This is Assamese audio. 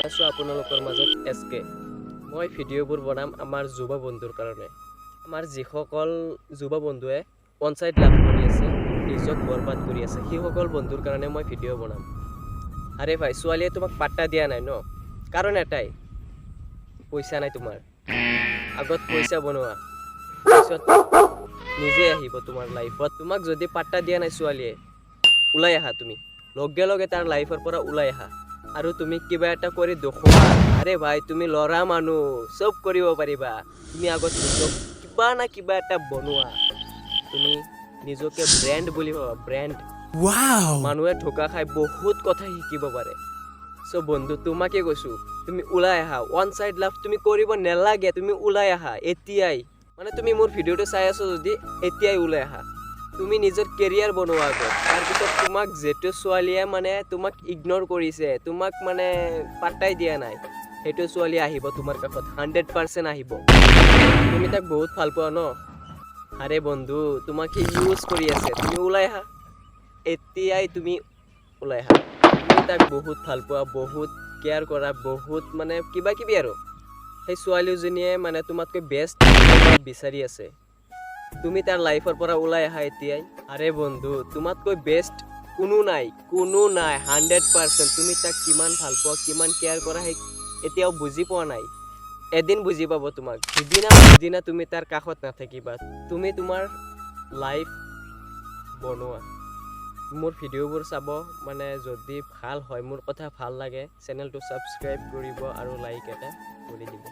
আছো আপোনালোকৰ মাজত এছকে মই ভিডিঅ'বোৰ বনাম আমাৰ যুৱ বন্ধুৰ কাৰণে আমাৰ যিসকল যুৱ বন্ধুৱে পঞ্চায়ত লাভ কৰি আছে নিজক বৰবাদ কৰি আছে সেইসকল বন্ধুৰ কাৰণে মই ভিডিঅ' বনাম আৰে ভাই ছোৱালীয়ে তোমাক পাত্তা দিয়া নাই ন কাৰণ এটাই পইচা নাই তোমাৰ আগত পইচা বনোৱা পিছত নিজে আহিব তোমাৰ লাইফত তোমাক যদি পাত্তা দিয়া নাই ছোৱালীয়ে ওলাই আহা তুমি লগে লগে তাৰ লাইফৰ পৰা ওলাই আহা আৰু তুমি কিবা এটা কৰি দেখুৱা আৰে ভাই তুমি লৰা মানুহ সব কৰিব পাৰিবা তুমি আগত নিজক কিবা না কিবা এটা বনোৱা তুমি নিজকে ব্ৰ্যান্ড বুলি ভাবা ব্ৰ্যান্ড ওয়াও মানুহে ঠকা খাই বহুত কথা শিকিব পাৰে সো বন্ধু তোমাকে কৈছো তুমি ওলাই আহা ওয়ান সাইড লাভ তুমি কৰিব নেলাগে তুমি ওলাই আহা এতিয়াই মানে তুমি মোৰ ভিডিওটো চাই আছো যদি এতিয়াই ওলাই আহা তুমি নিজৰ কেৰিয়াৰ বনোৱা আগত তাৰ পিছত তোমাক যেটো ছোৱালীয়ে মানে তোমাক ইগনোৰ কৰিছে তোমাক মানে পাত্তাই দিয়া নাই হেটো ছোৱালী আহিব তোমাৰ কাষত 100% আহিব তুমি তাক বহুত ভাল পোৱা ন আৰে বন্ধু তোমাক ইউজ কৰি আছে তুমি ওলাই আহা এতিয়াই তুমি ওলাই আহা তুমি তাক বহুত ভাল পোৱা বহুত কেয়াৰ কৰা বহুত মানে কিবা কিবি আৰু সেই ছোৱালীজনীয়ে মানে তোমাতকৈ বেষ্ট বিচাৰি আছে তুমি তাৰ লাইফৰ পৰা ওলাই আহা এতিয়াই আৰে বন্ধু তোমাতকৈ বেষ্ট কোনো নাই 100% তুমি তাক কিমান ভাল পোৱা কিমান কেয়াৰ কৰা সেই এতিয়াও বুজি পোৱা নাই এদিন বুজি পাব তোমাক যিদিনা তুমি তাৰ কাষত নাথাকিবা তুমি তোমাৰ লাইফ বনোৱা মোৰ ভিডিঅ'বোৰ চাব মানে যদি ভাল হয় মোৰ কথা ভাল লাগে চেনেলটো সাবস্ক্ৰাইব কৰিব আৰু লাইক এটা কৰি দিব